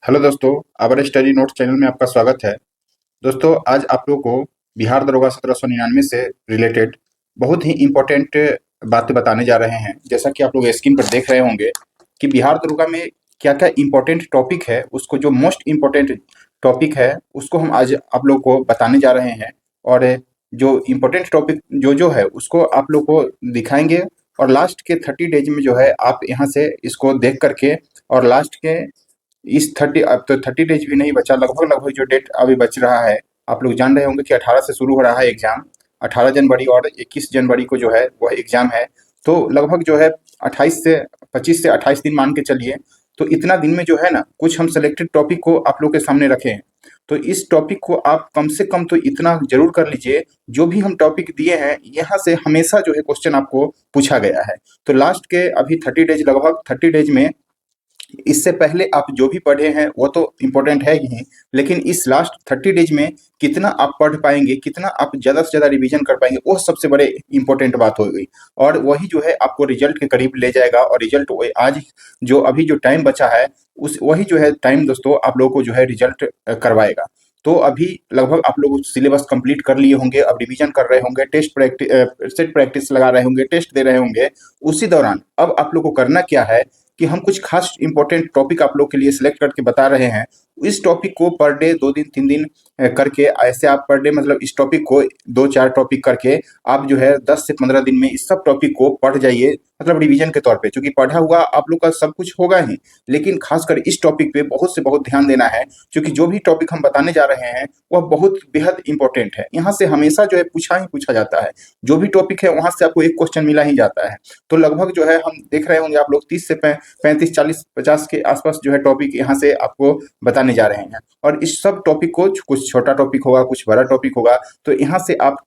Hello दोस्तों, अवर study note channel में आपका स्वागत है। दोस्तों, आज आप लोगों को बिहार दरोगा 1799 से रिलेटेड बहुत ही इम्पोर्टेंट बातें बताने जा रहे हैं। जैसा कि आप लोग स्क्रीन पर देख रहे होंगे कि बिहार दरोगा में क्या-क्या इम्पोर्टेंट टॉपिक है, उसको जो मोस्ट इम्पोर्टेंट टॉपिक है, उसको हम आज आप लोग को बताने जा रहे हैं। और जो इम्पोर्टेंट टॉपिक जो है, उसको आप लोग को दिखाएँगे और लास्ट के 30 डेज में जो है, आप यहाँ से इसको देख कर के और लास्ट के इस 30 अब तो 30 डेज भी नहीं बचा, लगभग-लगभग जो डेट अभी बच रहा है, आप लोग जान रहे होंगे कि 18 से शुरू हो रहा है एग्ज़ाम। 18 जनवरी और 21 जनवरी को जो है वह एग्ज़ाम है। तो लगभग जो है 28 से 25 से 28 दिन मान के चलिए। तो इतना दिन में जो है ना, कुछ हम सेलेक्टेड टॉपिक को आप लोग के सामने रखे हैं। तो इस टॉपिक को आप कम से कम तो इतना ज़रूर कर लीजिए, जो भी हम टॉपिक दिए हैं, यहाँ से हमेशा जो है क्वेश्चन आपको पूछा गया है। तो लास्ट के अभी 30 डेज लगभग 30 डेज में इससे पहले आप जो भी पढ़े हैं वो तो इम्पोर्टेंट है ही, लेकिन इस लास्ट 30 डेज में कितना आप पढ़ पाएंगे, कितना आप ज़्यादा से ज़्यादा रिवीजन कर पाएंगे, वो सबसे बड़े इम्पोर्टेंट बात हो गई। और वही जो है आपको रिजल्ट के करीब ले जाएगा। और रिजल्ट आज जो अभी जो टाइम बचा है, उस वही जो है टाइम दोस्तों आप लोगों को जो है रिजल्ट करवाएगा। तो अभी लगभग आप लोग सिलेबस कंप्लीट कर लिए होंगे, अब रिवीजन कर रहे होंगे, टेस्ट प्रैक्टिस सेट प्रैक्टिस लगा रहे होंगे, टेस्ट दे रहे होंगे। उसी दौरान अब आप लोग को करना क्या है कि हम कुछ खास इंपॉर्टेंट टॉपिक आप लोग के लिए सिलेक्ट करके बता रहे हैं। इस टॉपिक को पर डे 2 दिन 3 दिन करके, ऐसे आप पर डे मतलब इस टॉपिक को 2-4 टॉपिक करके आप जो है 10 से 15 दिन में इस सब टॉपिक को पढ़ जाइए, मतलब रिवीजन के तौर पे। क्योंकि पढ़ा हुआ आप लोग का सब कुछ होगा ही, लेकिन खासकर इस टॉपिक पे बहुत से बहुत ध्यान देना है। क्योंकि जो भी टॉपिक हम बताने जा रहे हैं वह बहुत बेहद इंपॉर्टेंट है। यहाँ से हमेशा जो है पूछा ही पूछा जाता है। जो भी टॉपिक है वहां से आपको एक क्वेश्चन मिला ही जाता है। तो लगभग जो है हम देख रहे होंगे आप लोग 30 से 35, 40, 50 के आसपास जो है टॉपिक यहाँ से आपको बताने जा रहे हैं। और इस सब टॉपिक को, कुछ छोटा टॉपिक होगा, कुछ बड़ा टॉपिक होगा, तो यहाँ से आप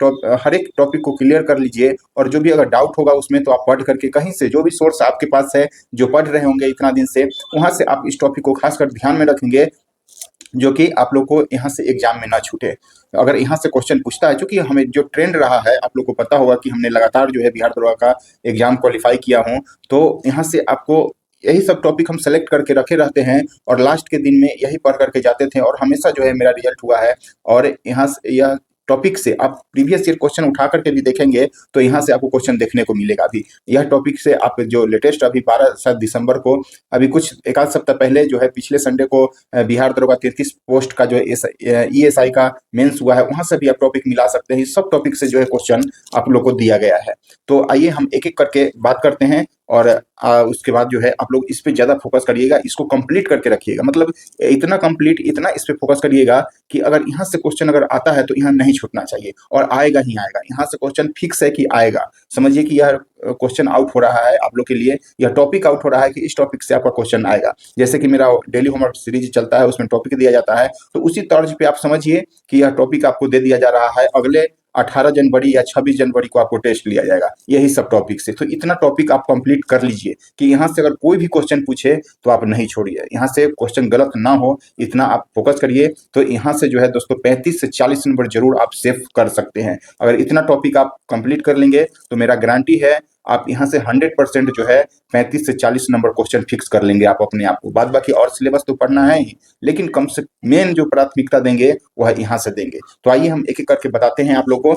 हर एक टॉपिक को क्लियर कर लीजिए। और जो भी अगर डाउट होगा उसमें, तो आप पढ़ करके कहीं से जो भी सोर्स आपके पास है, जो पढ़ रहे होंगे इतना दिन से, वहां से आप इस टॉपिक को खासकर ध्यान में रखेंगे, जो कि आप लोग को यहाँ से एग्जाम में ना छूटे। अगर यहाँ से क्वेश्चन पूछता है, चूंकि हमें जो ट्रेंड रहा है, आप लोग को पता होगा कि हमने लगातार जो है बिहार दरोगा का एग्जाम क्वालिफाई किया हूँ। तो यहाँ से आपको यही सब टॉपिक हम सेलेक्ट करके रखे रहते हैं और लास्ट के दिन में यही पढ़ करके जाते थे, और हमेशा जो है मेरा रिजल्ट हुआ है। और यहाँ से यह टॉपिक से आप प्रीवियस ईयर क्वेश्चन उठा करके भी देखेंगे, तो यहाँ से आपको क्वेश्चन देखने को मिलेगा। अभी यह टॉपिक से आप जो लेटेस्ट अभी 12 शायद दिसंबर को, अभी कुछ एक आध सप्ताह पहले जो है, पिछले संडे को बिहार दरोगा 33 पोस्ट का जो ESI का मेंस हुआ है, वहां से भी आप टॉपिक मिला सकते हैं। इस सब टॉपिक से जो है क्वेश्चन आप लोग को दिया गया है। तो आइए हम एक एक करके बात करते हैं। और उसके बाद जो है आप लोग इस पे ज्यादा फोकस करिएगा, इसको कंप्लीट करके रखिएगा। मतलब इतना कंप्लीट, इतना इस पे फोकस करिएगा कि अगर यहाँ से क्वेश्चन अगर आता है तो यहाँ नहीं छूटना चाहिए, और आएगा ही आएगा। यहाँ से क्वेश्चन फिक्स है कि आएगा। समझिए कि यह क्वेश्चन आउट हो रहा है आप लोग के लिए, यह टॉपिक आउट हो रहा है कि इस टॉपिक से आपका क्वेश्चन आएगा। जैसे कि मेरा डेली होमवर्क सीरीज चलता है, उसमें टॉपिक दिया जाता है, तो उसी तर्ज पे आप समझिए कि यह टॉपिक आपको दे दिया जा रहा है। अगले 18 जनवरी या 26 जनवरी को आपको टेस्ट लिया जाएगा यही सब टॉपिक से। तो इतना टॉपिक आप कंप्लीट कर लीजिए कि यहाँ से अगर कोई भी क्वेश्चन पूछे तो आप नहीं छोड़िए, यहाँ से क्वेश्चन गलत ना हो, इतना आप फोकस करिए। तो यहाँ से जो है दोस्तों 35 से 40 नंबर जरूर आप सेव कर सकते हैं। अगर इतना टॉपिक आप कंप्लीट कर लेंगे तो मेरा गारंटी है आप यहाँ से 100% जो है 35 से 40 नंबर क्वेश्चन फिक्स कर लेंगे आप अपने आप को। बाद बाकी और सिलेबस तो पढ़ना है ही, लेकिन कम से मेन जो प्राथमिकता देंगे वह यहाँ से देंगे। तो आइए हम एक एक करके बताते हैं आप लोग को।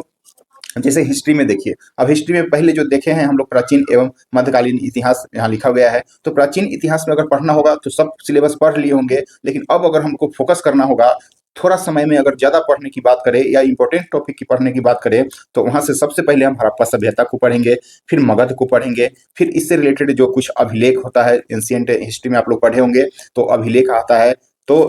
जैसे हिस्ट्री में देखिए, अब हिस्ट्री में पहले जो देखे हैं हम लोग, प्राचीन एवं मध्यकालीन इतिहास यहाँ लिखा गया है। तो प्राचीन इतिहास में अगर पढ़ना होगा तो सब सिलेबस पढ़ लिए होंगे, लेकिन अब अगर हमको फोकस करना होगा थोड़ा समय में, अगर ज्यादा पढ़ने की बात करें या इंपॉर्टेंट टॉपिक की पढ़ने की बात करें, तो वहां से सबसे पहले हम हड़प्पा सभ्यता को पढ़ेंगे, फिर मगध को पढ़ेंगे, फिर इससे रिलेटेड जो कुछ अभिलेख होता है, एंशिएंट हिस्ट्री में आप लोग पढ़े होंगे, तो अभिलेख आता है। तो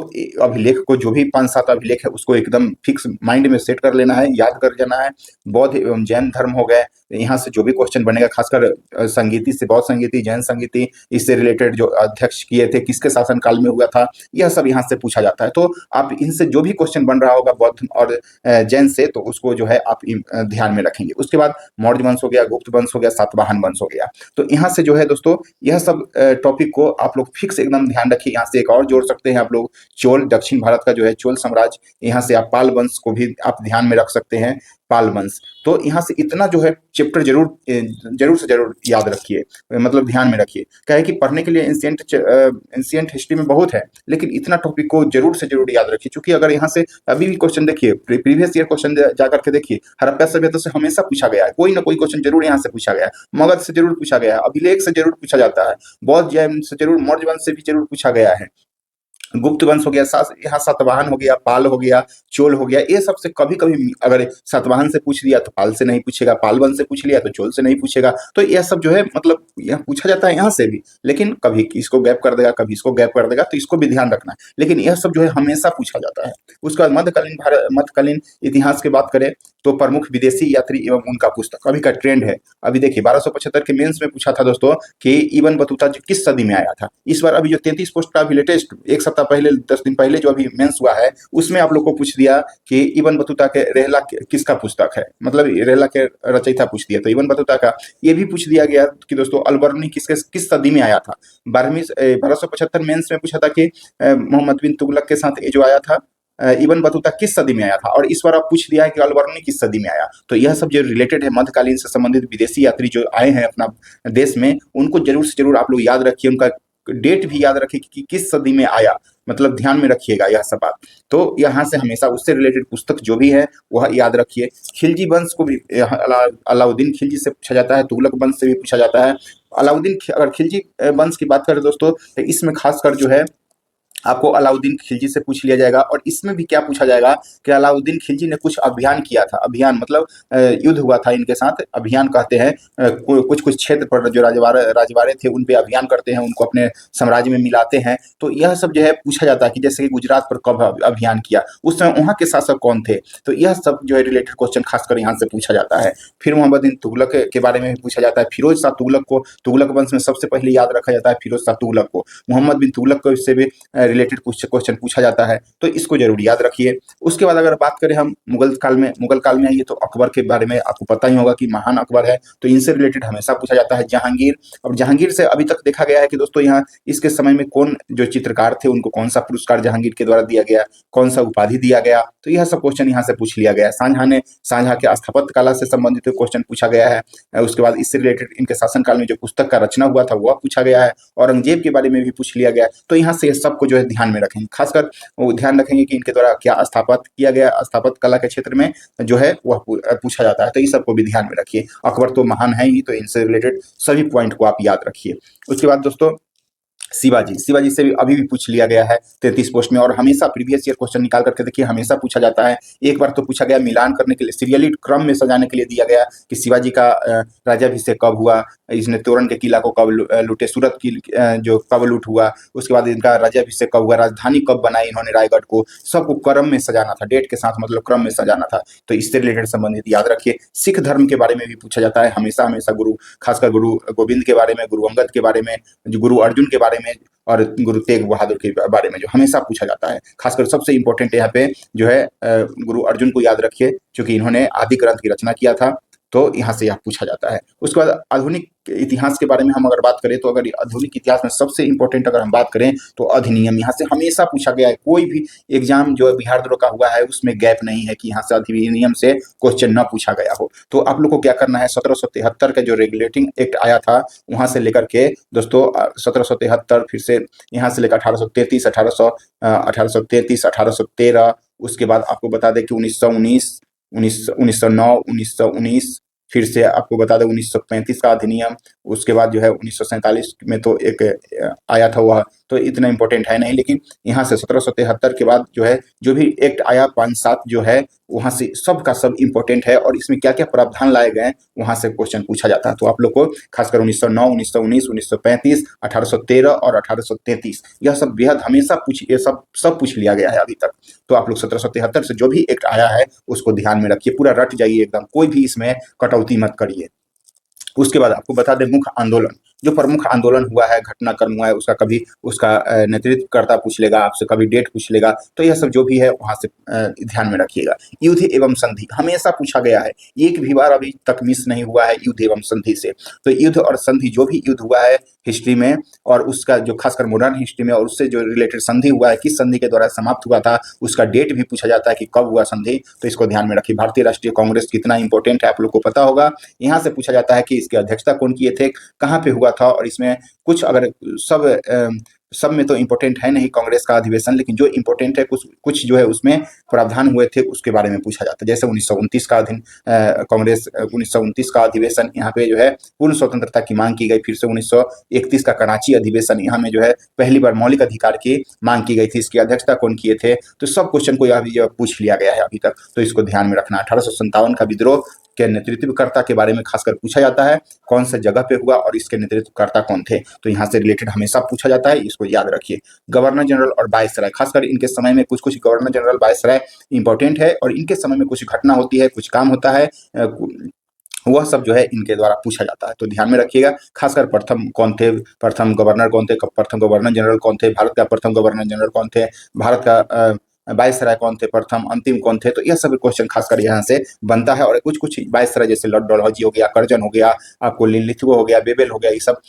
अभिलेख को, जो भी 5-7 अभिलेख है, उसको एकदम फिक्स माइंड में सेट कर लेना है, याद कर जाना है। बौद्ध एवं जैन धर्म हो गए, यहाँ से जो भी क्वेश्चन बनेगा, खासकर संगीति से, बौद्ध संगीति, जैन संगीति, इससे रिलेटेड जो अध्यक्ष किए थे, किसके शासन काल में हुआ था, यह सब यहाँ से पूछा जाता है। तो आप इनसे जो भी क्वेश्चन बन रहा होगा बौद्ध और जैन से, तो उसको जो है आप ध्यान में रखेंगे। उसके बाद मौर्य वंश हो गया, गुप्त वंश हो गया, सातवाहन वंश हो गया। तो यहाँ से जो है दोस्तों यह सब टॉपिक को आप लोग फिक्स एकदम ध्यान रखिए। यहाँ से एक और जोड़ सकते हैं आप लोग लोग चोल, दक्षिण भारत का जो है चोल साम्राज्य, यहाँ से आप पाल वंश को भी आप ध्यान में रख सकते हैं, पाल वंश। तो यहाँ से इतना जो है चैप्टर जरूर से जरूर याद रखिए, मतलब ध्यान में रखिए। क्या है कि पढ़ने के लिए एंशिएंट हिस्ट्री में बहुत है, लेकिन इतना टॉपिक को जरूर से जरूर याद रखिए, क्योंकि अगर यहाँ से अभी भी क्वेश्चन देखिए, प्रीवियस ईयर क्वेश्चन जा करके देखिए, हड़प्पा सभ्यता से हमेशा पूछा गया है, कोई ना कोई क्वेश्चन जरूर यहाँ से पूछा गया है, मगध से जरूर पूछा गया है, अभिलेख से जरूर पूछा जाता है, बौद्ध जैन से जरूर, मौर्य वंश से भी जरूर पूछा गया है, गुप्त वंश हो गया, यहाँ सातवाहन हो गया, पाल हो गया, चोल हो गया, ये सब से कभी कभी अगर सातवाहन से पूछ लिया तो पाल से नहीं पूछेगा, पाल वंश से पूछ लिया तो चोल से नहीं पूछेगा। तो यह सब जो है मतलब यहाँ पूछा जाता है यहाँ से भी, लेकिन कभी इसको गैप कर देगा, कभी इसको गैप कर देगा, तो इसको भी ध्यान रखना है। लेकिन यह सब जो है हमेशा पूछा जाता है। उसके बाद मध्यकालीन इतिहास की बात करें तो प्रमुख विदेशी यात्री एवं उनका पुस्तक, अभी का ट्रेंड है। अभी देखिए 1275 के मेंस में पूछा था दोस्तों कि इब्न बतूता जो किस सदी में आया था। इस बार अभी जो 33 पोस्ट का अभी लेटेस्ट एक सप्ताह पहले 10 दिन पहले जो अभी मेंस हुआ है, उसमें आप लोग को पूछ दिया कि इब्न बतूता के रहला किसका पुस्तक है, मतलब रहला के रचयिता पूछ दिया। तो इब्न बतूता का ये भी पूछ दिया गया कि दोस्तों अलबर्नी किस सदी में आया था। 1275 मेंस में पूछा था कि मोहम्मद बिन तुगलक के साथ ये जो आया था इब्न बतूता किस सदी में आया था, और इस बार आप पूछ दिया है कि अलबर्नी किस सदी में आया। तो यह सब जो रिलेटेड है मध्यकालीन से संबंधित विदेशी यात्री जो आए हैं अपना देश में, उनको जरूर से जरूर आप लोग याद रखिए, उनका डेट भी याद रखिए कि किस सदी में आया, मतलब ध्यान में रखिएगा यह सब बात। तो यहाँ से हमेशा उससे रिलेटेड पुस्तक जो भी है वह याद रखिए। खिलजी वंश को भी अलाउद्दीन खिलजी से पूछा जाता है, तुगलक वंश से भी पूछा जाता है। अलाउद्दीन अगर खिलजी वंश की बात करें दोस्तों, तो इसमें खासकर जो है आपको अलाउद्दीन खिलजी से पूछ लिया जाएगा। और इसमें भी क्या पूछा जाएगा कि अलाउद्दीन खिलजी ने कुछ अभियान किया था, अभियान मतलब युद्ध हुआ था इनके साथ, अभियान कहते हैं। कुछ कुछ क्षेत्र पर जो राजवाड़े थे उन पे अभियान करते हैं, उनको अपने साम्राज्य में मिलाते हैं। तो यह सब जो है पूछा जाता है कि जैसे कि गुजरात पर कब अभियान किया, उस समय वहाँ के शासक कौन थे। तो यह सब जो है रिलेटेड क्वेश्चन खासकर यहाँ से पूछा जाता है। फिर मोहम्मद बिन तुगलक के बारे में भी पूछा जाता है। फिरोज शाह तुगलक को, तुगलक वंश में सबसे पहले याद रखा जाता है फिरोज शाह तुगलक को। मोहम्मद बिन तुगलक को इससे भी रिलेटेड क्वेश्चन पूछा जाता है, तो इसको जरूर याद रखिए। उसके बाद अगर बात करें हम मुगल काल में आइए तो अकबर के बारे में आपको पता ही होगा कि महान अकबर है, तो इनसे रिलेटेड हमेशा पूछा जाता है। जहांगीर, और जहांगीर से अभी तक देखा गया है कि दोस्तों यहाँ इसके समय में कौन जो चित्रकार थे उनको कौन सा पुरस्कार जहांगीर के द्वारा दिया गया, कौन सा उपाधि दिया गया, तो यह सब क्वेश्चन यहाँ से पूछ लिया गया है। शाहजहां के स्थापत्य कला से संबंधित क्वेश्चन पूछा गया है। उसके बाद इससे रिलेटेड इनके शासनकाल में जो पुस्तक का रचना हुआ था वह पूछा गया है। औरंगजेब के बारे में भी पूछ लिया गया है। तो यहाँ से सबको जो है ध्यान में रखेंगे, खासकर वो ध्यान रखेंगे कि इनके द्वारा क्या स्थापित किया गया, स्थापत्य कला के क्षेत्र में जो है वह पूछा जाता है। तो इस सबको भी ध्यान में रखिए। अकबर तो महान है ही, तो इनसे रिलेटेड सभी पॉइंट को आप याद रखिए। उसके बाद दोस्तों शिवाजी से भी अभी भी पूछ लिया गया है 33 पोस्ट में, और हमेशा प्रीवियस ईयर क्वेश्चन निकाल करके देखिए, हमेशा पूछा जाता है। एक बार तो पूछा गया मिलान करने के लिए, सीरियली क्रम में सजाने के लिए दिया गया कि शिवाजी का राज्याभिषेक कब हुआ, इसने तोरण के किला को कब लूटे, सूरत की जो कब लूट हुआ, उसके बाद इनका राज्याभिषेक कब हुआ, राजधानी कब बनाई इन्होंने रायगढ़ को, सबको क्रम में सजाना था, डेट के साथ, मतलब क्रम में सजाना था। तो इससे रिलेटेड संबंधित याद रखिए। सिख धर्म के बारे में भी पूछा जाता है हमेशा हमेशा, खासकर गुरु गोविंद के बारे में, गुरु अंगद के बारे में, जो गुरु अर्जुन के बारे में, और गुरु तेग बहादुर के बारे में जो हमेशा पूछा जाता है। खासकर सबसे इंपॉर्टेंट यहाँ पे जो है गुरु अर्जुन को याद रखिए, क्योंकि इन्होंने आदि ग्रंथ की रचना किया था, तो यहाँ से यह पूछा जाता है। उसके बाद आधुनिक इतिहास के बारे में हम अगर बात करें तो अगर आधुनिक इतिहास में सबसे इंपॉर्टेंट अगर हम बात करें तो अधिनियम यहाँ से हमेशा पूछा गया है। कोई भी एग्जाम जो बिहार द्रोह का हुआ है उसमें गैप नहीं है कि यहाँ से अधिनियम से क्वेश्चन न पूछा गया हो। तो आप लोग को क्या करना है, 1773 का जो रेगुलेटिंग एक्ट आया था वहां से लेकर के दोस्तों 1773, फिर से यहाँ से लेकर 1833, 1813, उसके बाद आपको बता दें कि 1919, 1909, 1919, फिर से आपको बता दें 1935 का अधिनियम, उसके बाद जो है 1947 में तो एक आया था वह, तो इतना इंपॉर्टेंट है नहीं। लेकिन यहाँ से 1773 के बाद जो है जो भी एक्ट आया 5-7 जो है वहाँ से सब का सब इंपॉर्टेंट है, और इसमें क्या क्या प्रावधान लाए गए हैं वहाँ से क्वेश्चन पूछा जाता है। तो आप लोग को खासकर 1909, 1919, 1935, 1813 और 1833 यह सब बेहद हमेशा ये सब पूछ लिया गया है अभी तक। तो आप लोग 1773 से जो भी एक्ट आया है उसको ध्यान में रखिए, पूरा रट जाइए एकदम, कोई भी इसमें कटौती मत करिए। उसके बाद आपको बता दें जो प्रमुख आंदोलन हुआ है, घटनाक्रम हुआ है, उसका कभी उसका नेतृत्वकर्ता पूछ लेगा आपसे, कभी डेट पूछ लेगा। तो यह सब जो भी है वहाँ से ध्यान में रखिएगा। युद्ध एवं संधि हमेशा पूछा गया है, एक भी बार अभी तक मिस नहीं हुआ है युद्ध एवं संधि से। तो युद्ध और संधि जो भी युद्ध हुआ है हिस्ट्री में, और उसका जो खासकर मॉडर्न हिस्ट्री में, और उससे जो रिलेटेड संधि हुआ है, किस संधि के द्वारा समाप्त हुआ था, उसका डेट भी पूछा जाता है कि कब हुआ संधि। तो इसको ध्यान में रखिए। भारतीय राष्ट्रीय कांग्रेस कितना इंपॉर्टेंट है आप लोग को पता होगा। यहाँ से पूछा जाता है कि इसकी अध्यक्षता कौन किए थे, कहाँ पे हुआ था, और इसमें कुछ अगर सब में तो इम्पोर्टेंट है नहीं कांग्रेस का अधिवेशन, लेकिन जो इम्पोर्टेंट है कुछ कुछ जो है उसमें प्रावधान हुए थे उसके बारे में पूछा जाता है। जैसे 1929 का कांग्रेस 1929 का अधिवेशन, यहाँ पे जो है पूर्ण स्वतंत्रता की मांग की गई। फिर से 1931 का कराची अधिवेशन, यहाँ में जो है पहली बार मौलिक अधिकार की मांग की गई थी। इसकी अध्यक्षता कौन किए थे। तो सब क्वेश्चन को अभी पूछ लिया गया है अभी तक, तो इसको ध्यान में रखना। 1857 का विद्रोह के नेतृत्वकर्ता के बारे में खासकर पूछा जाता है, कौन से जगह पे हुआ और इसके नेतृत्वकर्ता कौन थे। तो यहाँ से रिलेटेड हमेशा पूछा जाता है, इसको याद रखिए। गवर्नर जनरल और वायसराय, खासकर इनके समय में कुछ कुछ गवर्नर जनरल वायसराय इंपॉर्टेंट है, और इनके समय में कुछ घटना होती है, कुछ काम होता है, वह सब जो है इनके द्वारा पूछा जाता है। तो ध्यान में रखिएगा। खासकर प्रथम कौन थे, प्रथम गवर्नर कौन थे, प्रथम गवर्नर जनरल कौन थे, भारत का प्रथम गवर्नर जनरल कौन थे, भारत का वायसराय कौन थे, प्रथम अंतिम कौन थे। तो यह सब क्वेश्चन खासकर यहाँ से बनता है। और कुछ कुछ वायसराय जैसे लॉर्ड डलहौजी हो गया, कर्जन हो गया, आपको लिनलिथगो हो गया, बेबेल हो गया, ये सब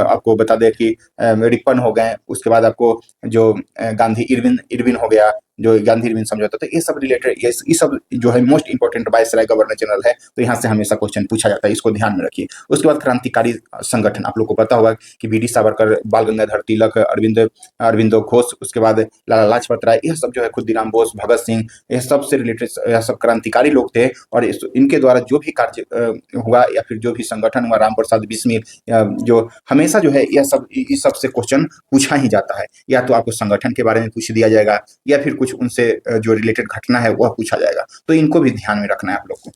आपको बता दें कि रिपन हो गए। उसके बाद आपको जो गांधी इरविन हो गया, जो गांधी इरविन समझौता, तो ये सब रिलेटेड, ये सब जो है most important viceroy governor general है। तो यहाँ से हमेशा क्वेश्चन पूछा जाता है, इसको ध्यान में रखिए। उसके बाद क्रांतिकारी संगठन, आप लोग को पता होगा कि बी डी सावरकर, बाल गंगाधर तिलक, अरविंदो घोष, उसके बाद लाला लाजपत राय, यह सब जो है खुदीराम बोस, भगत सिंह, यह सब से रिलेटेड, यह सब क्रांतिकारी लोग थे। और इनके द्वारा जो भी कार्य हुआ या फिर जो भी संगठन हुआ, राम प्रसाद बिस्मिल, जो हमेशा जो है यह सब, इस सब से क्वेश्चन पूछा ही जाता है। या तो आपको संगठन के बारे में पूछ दिया जाएगा, या फिर कुछ उनसे जो रिलेटेड घटना है वह पूछा जाएगा। तो इनको भी ध्यान में रखना है आप लोग को।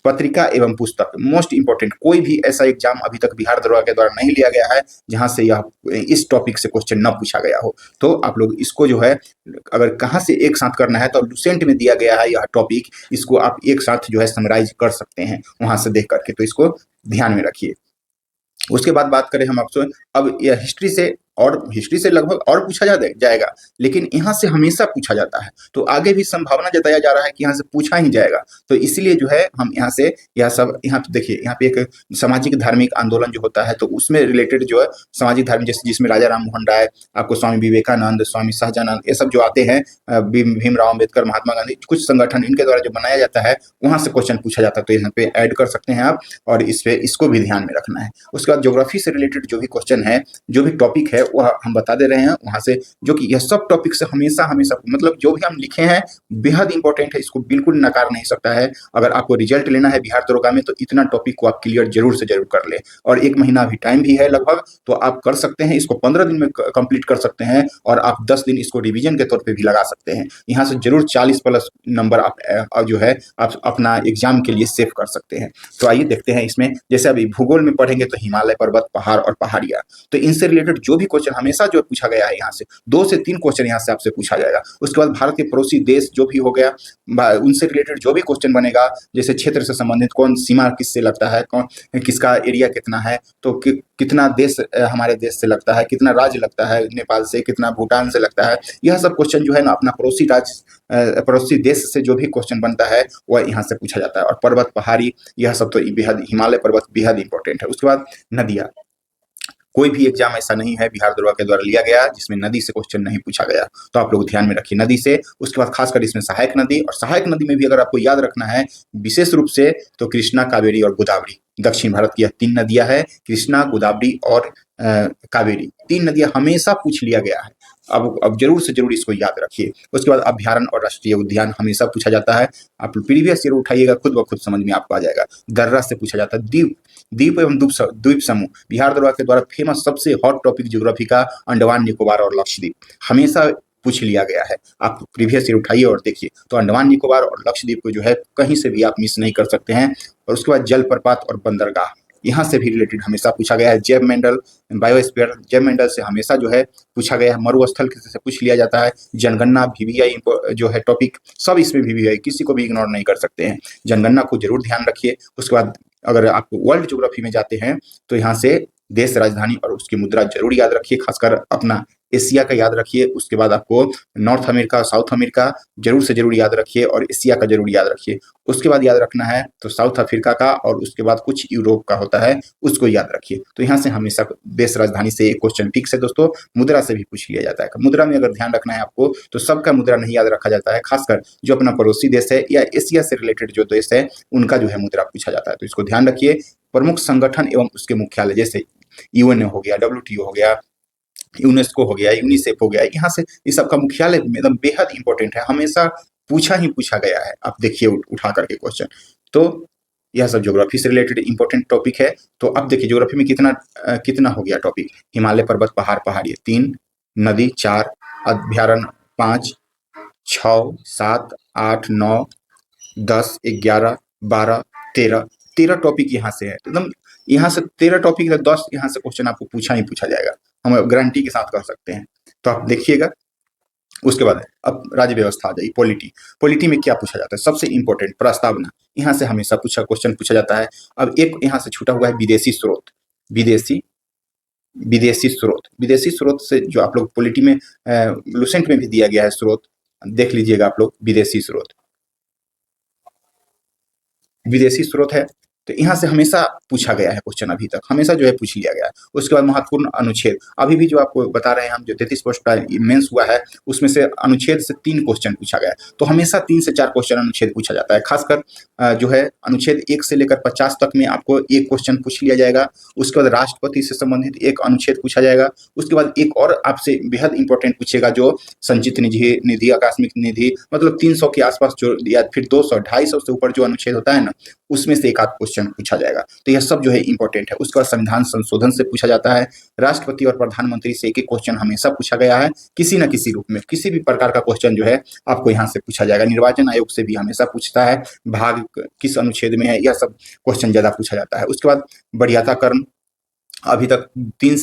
पत्रिका एवं पुस्तक मोस्ट इंपोर्टेंट, कोई भी ऐसा एग्जाम अभी तक बिहार दरोगा के द्वारा नहीं लिया गया है जहां से यह इस टॉपिक से क्वेश्चन न पूछा गया हो। तो आप लोग इसको जो है अगर कहाँ से एक साथ करना है, तो लुसेंट में दिया गया है यह टॉपिक, इसको आप एक साथ जो है समराइज कर सकते हैं वहां से देख करके। तो इसको ध्यान में रखिए। उसके बाद बात करें हम आपसे, अब यह हिस्ट्री से लगभग और पूछा जाएगा, लेकिन यहाँ से हमेशा पूछा जाता है। तो आगे भी संभावना जताया जा रहा है कि यहाँ से पूछा ही जाएगा। तो इसलिए जो है हम यहाँ से यह सब, यहाँ पे देखिए, यहाँ पे एक सामाजिक धार्मिक आंदोलन जो होता है, तो उसमें रिलेटेड जो है सामाजिक धार्मिक, जिसमें राजा राम मोहन राय, आपको स्वामी विवेकानंद, स्वामी सहजानंद, ये सब जो आते हैं, भीमराव अम्बेडकर, महात्मा गांधी, कुछ संगठन इनके द्वारा जो बनाया जाता है, वहां से क्वेश्चन पूछा जाता है। तो यहाँ पे ऐड कर सकते हैं आप, और इसको भी ध्यान में रखना है। उसके बाद ज्योग्राफी से रिलेटेड जो भी क्वेश्चन है, जो भी टॉपिक है, वह हम बता दे रहे हैं वहां से, जो कि यह सब टॉपिक से हमेशा हमेशा मतलब जो भी हम लिखे हैं बेहद इंपॉर्टेंट है, इसको बिल्कुल नकार नहीं सकता है। अगर आपको रिजल्ट लेना है बिहार दरोगा में, तो इतना टॉपिक को आप क्लियर जरूर से जरूर कर ले। और 1 महीना अभी टाइम भी है लगभग, तो आप कर सकते हैं इसको, 15 दिन में कंप्लीट कर सकते हैं, और आप 10 दिन इसको रिवीजन के तौर पे भी लगा सकते हैं। यहाँ से जरूर 40+ नंबर आप जो है आप अपना एग्जाम के लिए सेव कर सकते हैं। तो आइए देखते हैं इसमें, जैसे अभी भूगोल में पढ़ेंगे तो हिमालय पर्वत, पहाड़ और पहाड़ियाँ, तो इनसे रिलेटेड जो भी क्वेश्चन हमेशा जो पूछा गया है, यहाँ से 2 से 3 क्वेश्चन यहाँ से आपसे पूछा जाएगा। उसके बाद भारत के पड़ोसी देश जो भी हो गया, उनसे रिलेटेड जो भी क्वेश्चन बनेगा, जैसे क्षेत्र से संबंधित, कौन सीमा किससे लगता है, कौन किसका एरिया कितना है, तो कितना देश हमारे देश से लगता है, कितना राज्य लगता है नेपाल से, कितना भूटान से लगता है। यह सब क्वेश्चन जो है ना अपना पड़ोसी देश से जो भी क्वेश्चन बनता है वह यहाँ से पूछा जाता है। और पर्वत, पहाड़ी, यह सब तो बेहद, हिमालय पर्वत बेहद इंपॉर्टेंट है। उसके बाद नदियाँ, कोई भी एग्जाम ऐसा नहीं है बिहार दरोगा के द्वारा लिया गया जिसमें नदी से क्वेश्चन नहीं पूछा गया। तो आप लोग ध्यान में रखिए नदी से। उसके बाद खासकर इसमें सहायक नदी, और सहायक नदी में भी अगर आपको याद रखना है विशेष रूप से, तो कृष्णा, कावेरी और गोदावरी, दक्षिण भारत की यह 3 नदियां हैं, कृष्णा, गोदावरी और कावेरी, 3 नदियां हमेशा पूछ लिया गया है। अब जरूर से जरूर इसको याद रखिए। उसके बाद अभ्यारण्य और राष्ट्रीय उद्यान हमेशा पूछा जाता है। आप प्रीवियस ईयर उठाइएगा, खुद ब खुद समझ में आपको आ जाएगा। दर्रा से पूछा जाता है। द्वीप एवं द्वीप समूह, बिहार दरोगा के द्वारा फेमस सबसे हॉट टॉपिक ज्योग्राफी का अंडमान निकोबार और लक्षद्वीप हमेशा पूछ लिया गया है। आप प्रीवियस ईयर उठाइए और देखिए, तो अंडमान निकोबार और लक्षद्वीप को जो है कहीं से भी आप मिस नहीं कर सकते हैं। और उसके बाद जलप्रपात और बंदरगाह, यहाँ से भी रिलेटेड हमेशा पूछा गया है। जैव मंडल, बायोस्फीयर, जैव मंडल से हमेशा जो है पूछा गया है। मरुस्थल से पूछ लिया जाता है। जनगणना, VVI जो है टॉपिक, सब इसमें VVI, किसी को भी इग्नोर नहीं कर सकते हैं। जनगणना को जरूर ध्यान रखिए। उसके बाद अगर आप वर्ल्ड ज्योग्राफी में जाते हैं तो यहाँ से देश, राजधानी और उसकी मुद्रा जरूर याद रखिए, खासकर अपना एशिया का याद रखिए। उसके बाद आपको नॉर्थ अमेरिका, साउथ अमेरिका जरूर से जरूर याद रखिए और एशिया का जरूर याद रखिए। उसके बाद याद रखना है तो साउथ अफ्रीका का, और उसके बाद कुछ यूरोप का होता है, उसको याद रखिए। तो यहाँ से हमेशा देश, राजधानी से एक क्वेश्चन फिक्स है दोस्तों। मुद्रा से भी पूछ लिया जाता है। मुद्रा में अगर ध्यान रखना है आपको तो सबका मुद्रा नहीं याद रखा जाता है, खासकर जो अपना पड़ोसी देश है या एशिया से रिलेटेड जो देश है उनका जो है मुद्रा पूछा जाता है। तो इसको ध्यान रखिए। प्रमुख संगठन एवं उसके मुख्यालय, जैसे यूएन हो गया, WTO हो गया, यूनेस्को हो गया, यूनिसेफ हो गया, यहाँ से इस सबका मुख्यालय एकदम बेहद इंपॉर्टेंट है, हमेशा पूछा ही पूछा गया है। आप देखिए उठा करके क्वेश्चन। तो यह सब ज्योग्राफी से रिलेटेड इंपॉर्टेंट टॉपिक है। तो अब देखिए ज्योग्राफी में कितना हो गया टॉपिक। हिमालय पर्वत, पहाड़, पहाड़ी 3, नदी 4, अभ्यारण्य 5, 6, 7, 8, 9, 10, 11, 12, 13, 13 टॉपिक यहाँ से है। एकदम यहाँ से 13 टॉपिक 10 यहाँ से क्वेश्चन आपको पूछा ही पूछा जाएगा, हम गारंटी के साथ कह सकते हैं। तो आप देखिएगा। उसके बाद अब राज्य व्यवस्था आ जाएगी, पॉलिटी। पॉलिटी में क्या पूछा जाता है, सबसे इंपॉर्टेंट प्रस्तावना, यहाँ से हमेशा क्वेश्चन पूछा जाता है। अब एक यहाँ से छूटा हुआ है विदेशी स्रोत। विदेशी स्रोत से जो आप लोग पॉलिटी में लुसेंट में भी दिया गया है स्रोत, देख लीजिएगा आप लोग। विदेशी स्रोत है तो यहाँ से हमेशा पूछा गया है क्वेश्चन, अभी तक हमेशा जो है पूछ लिया गया है। उसके बाद महत्वपूर्ण अनुच्छेद, अभी भी जो आपको बता रहे हैं हम, जो 33 पोस्ट का मेंस हुआ है उसमें से अनुच्छेद से 3 क्वेश्चन पूछा गया है। तो हमेशा 3 से 4 क्वेश्चन अनुच्छेद पूछा जाता है, खासकर जो है अनुच्छेद 1 से लेकर 50 तक में आपको एक क्वेश्चन पूछ लिया जाएगा। उसके बाद राष्ट्रपति से संबंधित एक अनुच्छेद पूछा जाएगा। उसके बाद एक और आपसे बेहद इंपॉर्टेंट पूछेगा, जो संचित निधि, आकस्मिक निधि, मतलब 300 के आसपास जो, या फिर 200, 250 से ऊपर जो अनुच्छेद होता है ना, उसमें से एक आध क्वेश्चन पूछा जाएगा। तो यह सब जो है इंपॉर्टेंट है। उसके बाद संविधान संशोधन से पूछा जाता है। राष्ट्रपति और प्रधानमंत्री से एक एक क्वेश्चन हमेशा पूछा गया है, किसी न किसी रूप में, किसी भी प्रकार का क्वेश्चन जो है आपको यहाँ से पूछा जाएगा। निर्वाचन आयोग से भी हमेशा पूछता है, भाग किस अनुच्छेद में है, यह सब क्वेश्चन ज्यादा पूछा जाता है। उसके बाद वरीयता कर्म, अभी तक 2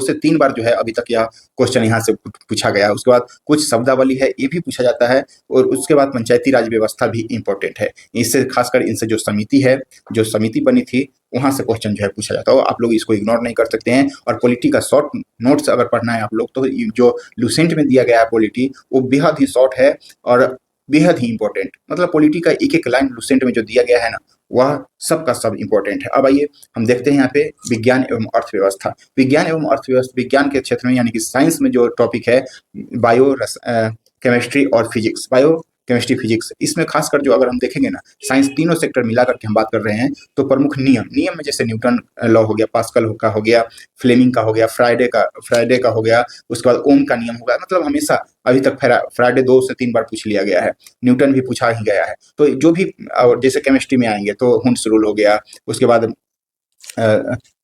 से 3 बार जो है अभी तक यह क्वेश्चन यहाँ से पूछा गया है। उसके बाद कुछ शब्दावली है, ये भी पूछा जाता है। और उसके बाद पंचायती राज व्यवस्था भी इंपॉर्टेंट है। इससे खासकर इनसे जो समिति बनी थी, वहां से क्वेश्चन जो है पूछा जाता है। आप लोग इसको इग्नोर नहीं कर सकते हैं। और पॉलिटी का शॉर्ट नोट्स अगर पढ़ना है आप लोग, तो जो लुसेंट में दिया गया है पॉलिटी, वो बेहद ही शॉर्ट है और बेहद ही इंपॉर्टेंट। मतलब पॉलिटी का एक एक लाइन लुसेंट में जो दिया गया है ना, वह सब का सब इंपॉर्टेंट है। अब आइए हम देखते हैं यहाँ पे विज्ञान एवं अर्थव्यवस्था। विज्ञान के क्षेत्र में, यानी कि साइंस में जो टॉपिक है, केमिस्ट्री और फिजिक्स, केमिस्ट्री, फिजिक्स, इसमें खासकर जो अगर हम देखेंगे ना, साइंस तीनों सेक्टर मिला करके हम बात कर रहे हैं, तो प्रमुख नियम में जैसे न्यूटन लॉ हो गया, पास्कल का हो गया, फ्लेमिंग का हो गया, फ्राइडे का हो गया, उसके बाद ओम का नियम होगा। मतलब हमेशा अभी तक फ्राइडे 2 से 3 बार पूछ लिया गया है, न्यूटन भी पूछा ही गया है। तो जो भी, और जैसे केमिस्ट्री में आएंगे तो हुंस रूल हो गया, उसके बाद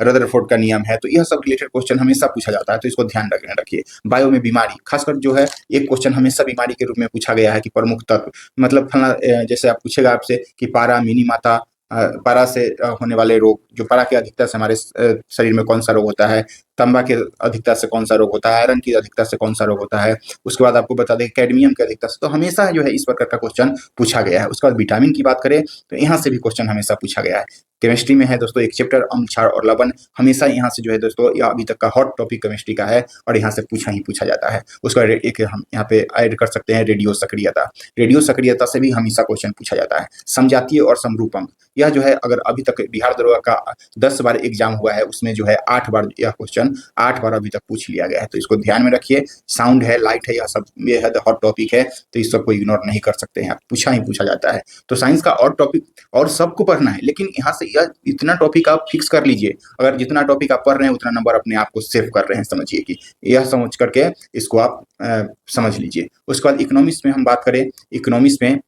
रदरफोर्ड का नियम है। तो यह सब रिलेटेड क्वेश्चन हमेशा पूछा जाता है, तो इसको ध्यान रखिए। बायो में बीमारी, खासकर जो है एक क्वेश्चन हमेशा बीमारी के रूप में पूछा गया है कि प्रमुख तत्व, मतलब फला, जैसे आप पूछेगा आपसे कि पारा, मिनी माता, पारा से होने वाले रोग, जो पारा की अधिकता से हमारे शरीर में कौन सा रोग होता है, तांबा की अधिकता से कौन सा रोग होता है, आयरन की अधिकता से कौन सा रोग होता है। उसके बाद आपको बता दें कैडमियम की अधिकता से। तो हमेशा जो है इस प्रकार का क्वेश्चन पूछा गया है। उसके बाद विटामिन की बात करें तो यहाँ से भी क्वेश्चन हमेशा पूछा गया है। केमिस्ट्री में है दोस्तों एक चैप्टर अम्ल, क्षार और लवण, हमेशा यहाँ से जो है दोस्तों, यह अभी तक का हॉट टॉपिक केमिस्ट्री का है और यहाँ से पूछा ही पूछा जाता है। उसका एक हम यहाँ पे ऐड कर सकते हैं रेडियो सक्रियता से भी हमेशा क्वेश्चन पूछा जाता है। समजातीय और समरूपम, यह जो है अगर अभी तक बिहार दरोगा का 10 बार एग्जाम हुआ है, उसमें जो है 8 बार यह क्वेश्चन 8 बार अभी तक पूछ लिया गया है। तो इसको ध्यान में रखिए। साउंड है, लाइट है, यह सब बेहद हॉट टॉपिक है, तो इस सबको इग्नोर नहीं कर सकते हैं, पूछा ही पूछा जाता है। तो साइंस का और टॉपिक और सबको पढ़ना है, लेकिन यहाँ से यह इतना टॉपिक आप फिक्स कर लीजिए। अगर जितना टॉपिक आप पढ़ रहे हैं उतना नंबर अपने आप को सेव कर रहे हैं, समझिए कि यह समझ करके इसको आप समझ लीजिए। उसके बाद इकोनॉमिक्स में हम बात करें, इकोनॉमिक्स में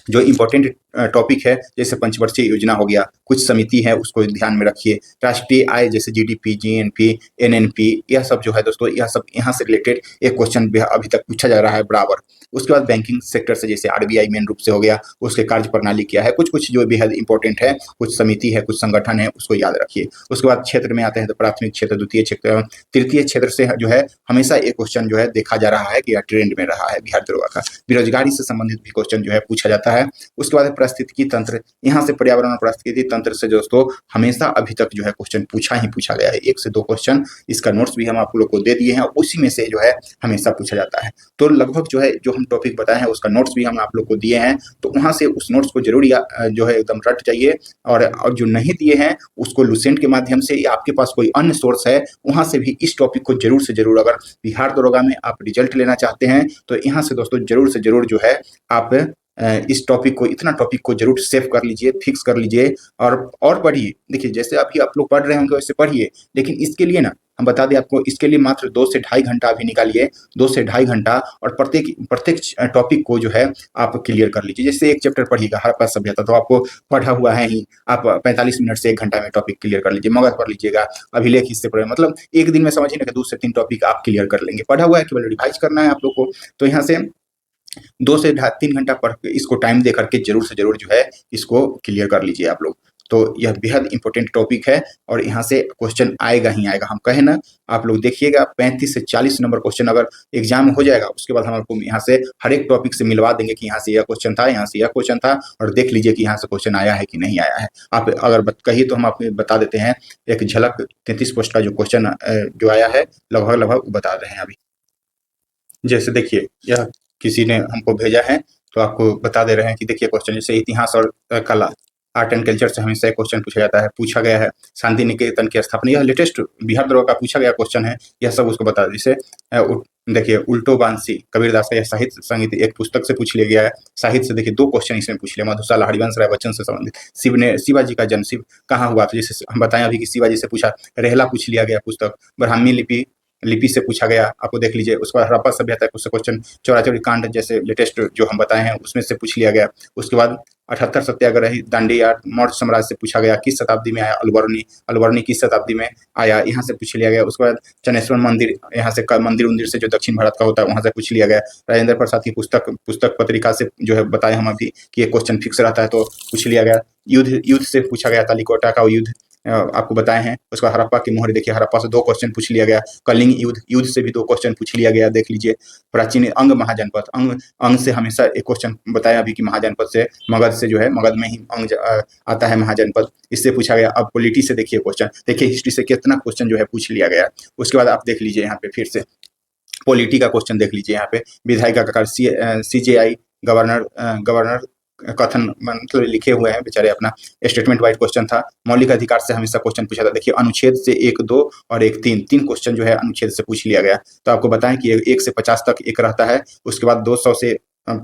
जो इम्पोर्टेंट टॉपिक है, जैसे पंचवर्षीय योजना हो गया, कुछ समिति है उसको ध्यान में रखिए। राष्ट्रीय आय जैसे जीडीपी, जीएनपी, एनएनपी, यह सब जो है दोस्तों, यह सब यहाँ से रिलेटेड एक क्वेश्चन अभी तक पूछा जा रहा है बराबर। उसके बाद बैंकिंग सेक्टर से जैसे आरबीआई मेन रूप से हो गया, उसके कार्य प्रणाली क्या है, कुछ जो बेहद इंपॉर्टेंट है, कुछ समिति है, कुछ संगठन है, उसको याद रखिए। उसके बाद क्षेत्र में आते हैं तो प्राथमिक क्षेत्र, द्वितीय क्षेत्र, तृतीय क्षेत्र से जो है हमेशा एक क्वेश्चन जो है देखा जा रहा है कि यह ट्रेंड में रहा है बिहार दरोगा का। बेरोजगारी से संबंधित भी क्वेश्चन जो है पूछा जाता है। उसके बाद पारिस्थितिकी तंत्र, यहाँ से पर्यावरण और पारिस्थितिकी तंत्र से दोस्तों हमेशा अभी तक जो है क्वेश्चन पूछा ही पूछा गया है। 1 से 2 क्वेश्चन, इसका नोट्स भी हम आप लोग को दे दिए हैं, उसी में से जो है हमेशा पूछा जाता है। तो लगभग जो है जो हम टॉपिक बताए हैं उसका नोट्स भी हम आप लोग को दिए हैं, तो वहाँ से उस नोट्स को ज़रूर जो है एकदम रट जाइए, और जो नहीं दिए हैं उसको लुसेंट के माध्यम से या आपके पास कोई अन्य सोर्स है वहाँ से भी इस टॉपिक को ज़रूर से ज़रूर, अगर बिहार दरोगा में आप रिजल्ट लेना चाहते हैं तो यहाँ से दोस्तों ज़रूर से ज़रूर जो है आप इस टॉपिक को, इतना टॉपिक को ज़रूर सेव कर लीजिए, फिक्स कर लीजिए और पढ़िए। देखिए जैसे अभी आप लोग पढ़ रहे होंगे वैसे पढ़िए, लेकिन इसके लिए ना हम बता दें आपको, इसके लिए मात्र 2 से ढाई घंटा अभी निकालिए, 2 से ढाई घंटा, और प्रत्येक टॉपिक को जो है आप क्लियर कर लीजिए। जैसे एक चैप्टर पढ़िएगा हड़प्पा सभ्यता, तो आपको पढ़ा हुआ है ही, आप 45 मिनट से 1 घंटा में टॉपिक क्लियर कर लीजिए। मगध पढ़ लीजिएगा, अभिलेख हिस्से पढ़े, मतलब एक दिन में समझिए ना कि 2 से 3 टॉपिक आप क्लियर कर लेंगे। पढ़ा हुआ है, केवल रिवाइज करना है आप लोग को। तो यहाँ से 2 से 3 घंटा पढ़ के इसको टाइम दे करके ज़रूर से ज़रूर जो है इसको क्लियर कर लीजिए आप लोग। तो यह बेहद इंपॉर्टेंट टॉपिक है और यहाँ से क्वेश्चन आएगा ही आएगा। हम कहें ना, आप लोग देखिएगा 35 से 40 नंबर क्वेश्चन अगर एग्जाम हो जाएगा, उसके बाद हम आपको यहाँ से हर एक टॉपिक से मिलवा देंगे कि यहाँ से यह क्वेश्चन था, यहाँ से यह क्वेश्चन था, और देख लीजिए कि यहाँ से क्वेश्चन आया है कि नहीं आया है। आप अगर कहिए तो हम आपको बता देते हैं, एक झलक 33 पोस्ट का जो क्वेश्चन जो आया है लगभग बता रहे हैं अभी। जैसे देखिए, यह किसी ने हमको भेजा है तो आपको बता दे रहे हैं कि देखिए क्वेश्चन, जैसे इतिहास और कला, आर्ट एंड कल्चर से हमेशा एक क्वेश्चन पूछा जाता है, पूछा गया है शांति निकेतन की स्थापना, यह लेटेस्ट बिहार दरोगा का पूछा गया क्वेश्चन है, यह सब उसको बता दें। जैसे देखिए उल्टो बांसी कबीरदास का, यह साहित्य संगीत एक पुस्तक से पूछ लिया गया है। साहित्य से देखिए 2 क्वेश्चन इसमें पूछ लिया, मधुशाला हरिवंश राय बच्चन से संबंधित। शिवाजी का जन्म कहाँ हुआ था, जैसे हम बताएं अभी कि शिवाजी से पूछा। रेहला पूछ लिया गया पुस्तक। ब्राह्मी लिपि से पूछा गया, आपको देख लीजिए। उसके बाद हड़प्पा सभ्यता उससे क्वेश्चन, चौराचौरी कांड जैसे लेटेस्ट जो हम बताए हैं उसमें से पूछ लिया गया। उसके बाद 78 सत्याग्रही दांडी या मौर्य साम्राज्य से पूछा गया, किस शताब्दी में आया अलवर्णी किस शताब्दी में आया, यहाँ से पूछ लिया गया। उसके बाद चनेश्वर मंदिर, यहाँ से मंदिर उंदिर से जो दक्षिण भारत का होता है वहाँ से पूछ लिया गया। राजेंद्र प्रसाद की पुस्तक पत्रिका से जो है बताए हम अभी कि ये क्वेश्चन फिक्स रहता है, तो पूछ लिया गया। युद्ध से पूछा गया, तालिकोटा का युद्ध आपको बताए हैं। उसका हड़प्पा की मोहर, देखिए हड़प्पा से 2 क्वेश्चन पूछ लिया गया। कलिंग युद्ध से भी 2 क्वेश्चन पूछ लिया गया, देख लीजिए। प्राचीन अंग महाजनपद, अंग से हमेशा एक क्वेश्चन बताया अभी कि महाजनपद से, मगध से जो है, मगध में ही अंग आता है महाजनपद, इससे पूछा गया। अब पॉलिटी से देखिए क्वेश्चन, देखिए हिस्ट्री से कितना क्वेश्चन जो है पूछ लिया गया। उसके बाद आप देख लीजिए यहाँ पे फिर से पॉलिटी का क्वेश्चन देख लीजिए। यहाँ पे विधायिका का CJI गवर्नर कथन मतलब लिखे हुए हैं बेचारे, अपना स्टेटमेंट वाइज क्वेश्चन था। मौलिक अधिकार से हमेशा क्वेश्चन पूछा था, देखिए अनुच्छेद से 1, 2 और 1, 3 क्वेश्चन जो है अनुच्छेद से पूछ लिया गया। तो आपको बताएं कि 1 से 50 तक एक रहता है, उसके बाद 200 से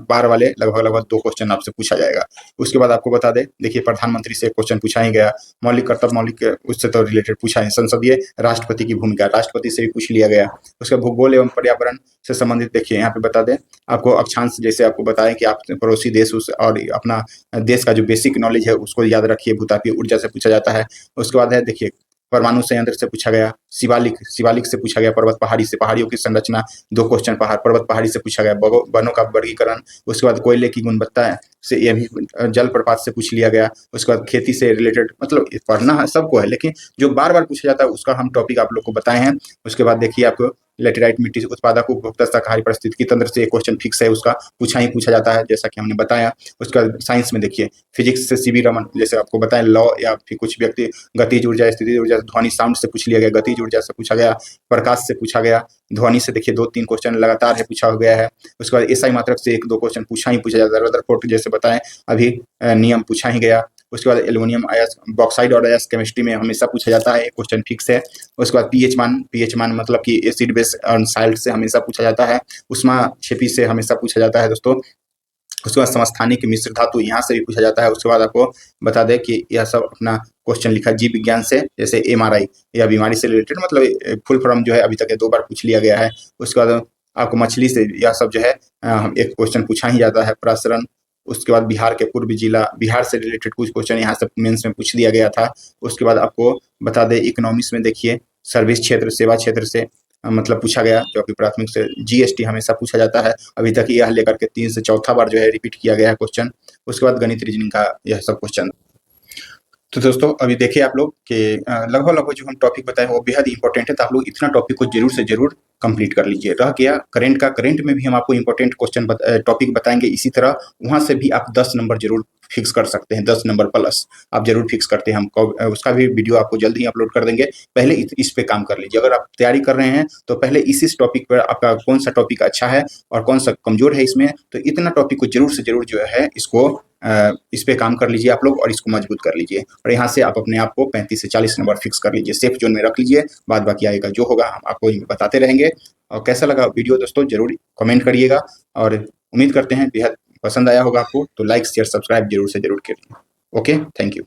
पार वाले लगभग 2 क्वेश्चन आपसे पूछा जाएगा। उसके बाद आपको बता दें, देखिए प्रधानमंत्री से क्वेश्चन पूछा ही गया। मौलिक कर्तव्य उससे तो रिलेटेड पूछा है। संसदीय राष्ट्रपति की भूमिका, राष्ट्रपति से भी पूछ लिया गया। उसका भूगोल एवं पर्यावरण से संबंधित देखिए यहाँ पे बता दें आपको अक्षांश, जैसे आपको बताएं कि आप पड़ोसी देश और अपना देश का जो बेसिक नॉलेज है उसको याद रखिए। भूतापीय ऊर्जा से पूछा जाता है। उसके बाद है देखिए परमाणु संयंत्र से पूछा गया। शिवालिक से पूछा गया। पर्वत पहाड़ी से, पहाड़ियों की संरचना, 2 क्वेश्चन पर्वत पहाड़ी से पूछा गया। वनों का वर्गीकरण। उसके बाद कोयले की गुणवत्ता से, यह भी जल प्रपात से पूछ लिया गया। उसके बाद खेती से रिलेटेड, मतलब पढ़ना है सबको है, लेकिन जो बार बार पूछा जाता है उसका हम टॉपिक आप लोग को बताए हैं। उसके बाद देखिए आपको लेटेराइट मिट्टी उत्पादक उपभोक्ता शाकाहारी पारिस्थितिकी तंत्र से एक क्वेश्चन फिक्स है, उसका पूछा ही पूछा जाता है जैसा कि हमने बताया। उसके बाद साइंस में देखिए फिजिक्स से CV रमन, जैसे आपको बताया लॉ, या फिर कुछ व्यक्ति गतिज ऊर्जा, स्थितिज ऊर्जा, ध्वनि साउंड से पूछ लिया गया। गतिज ऊर्जा से पूछा गया। प्रकाश से पूछा गया। ध्वनि से देखिए 2-3 क्वेश्चन लगातार है पूछा गया है। उसके बाद SI मात्रक से 1-2 क्वेश्चन पूछा ही पूछा जाता है। रदरफोर्ड जैसे बताएं अभी नियम पूछा ही गया। उसके बाद एल्युमिनियम अयस्क, बॉक्साइड और अयस्क केमिस्ट्री में हमेशा पूछा जाता है, एक क्वेश्चन फिक्स है। उसके बाद पीएच मान मतलब कि एसिड बेस और साल्ट से हमेशा पूछा जाता है। उष्मा क्षेपी से हमेशा पूछा जाता है दोस्तों। उसके बाद समस्थानिक मिश्र धातु, यहाँ से भी पूछा जाता है। उसके बाद आपको बता दें कि यह सब अपना क्वेश्चन लिखा जीव विज्ञान से, जैसे MRI या बीमारी से रिलेटेड, मतलब फुल फॉर्म जो है अभी तक 2 बार पूछ लिया गया है। उसके बाद आपको मछली से यह सब जो है एक क्वेश्चन पूछा ही जाता है, प्रसरण। उसके बाद बिहार के पूर्वी जिला, बिहार से रिलेटेड कुछ क्वेश्चन यहाँ से मेंस में पूछ दिया गया था। उसके बाद आपको बता दें इकोनॉमिक्स में देखिए सर्विस क्षेत्र, सेवा क्षेत्र से मतलब पूछा गया, जो कि प्राथमिक से GST हमेशा पूछा जाता है। अभी तक यह लेकर के 3 से चौथा बार जो है रिपीट किया गया है क्वेश्चन। उसके बाद गणित रीजनिंग का यह सब क्वेश्चन। तो दोस्तों अभी देखिए आप लोग कि लगभग जो हम टॉपिक बताए वो बेहद इंपॉर्टेंट है, तो आप लोग इतना टॉपिक को जरूर से जरूर कंप्लीट कर लीजिए। रह गया करंट का, करंट में भी हम आपको इंपॉर्टेंट क्वेश्चन टॉपिक बताएंगे इसी तरह, वहां से भी आप 10 नंबर जरूर फिक्स कर सकते हैं, 10 नंबर प्लस आप जरूर फिक्स करते हैं। हम उसका भी वीडियो आपको जल्द ही अपलोड कर देंगे। पहले इस पे काम कर लीजिए। अगर आप तैयारी कर रहे हैं तो पहले इस टॉपिक पर आपका कौन सा टॉपिक अच्छा है और कौन सा कमजोर है इसमें, तो इतना टॉपिक को जरूर से जरूर जो है इसको इस पे काम कर लीजिए आप लोग और इसको मजबूत कर लीजिए। और यहाँ से आप अपने आप को 35 से 40 नंबर फिक्स कर लीजिए, सेफ जोन में रख लीजिए। बाद बाकी आएगा जो होगा हम आपको बताते रहेंगे। और कैसा लगा वीडियो दोस्तों जरूर कमेंट करिएगा, और उम्मीद करते हैं बेहद पसंद आया होगा आपको। तो लाइक शेयर सब्सक्राइब जरूर से जरूर करिए। Okay, thank you.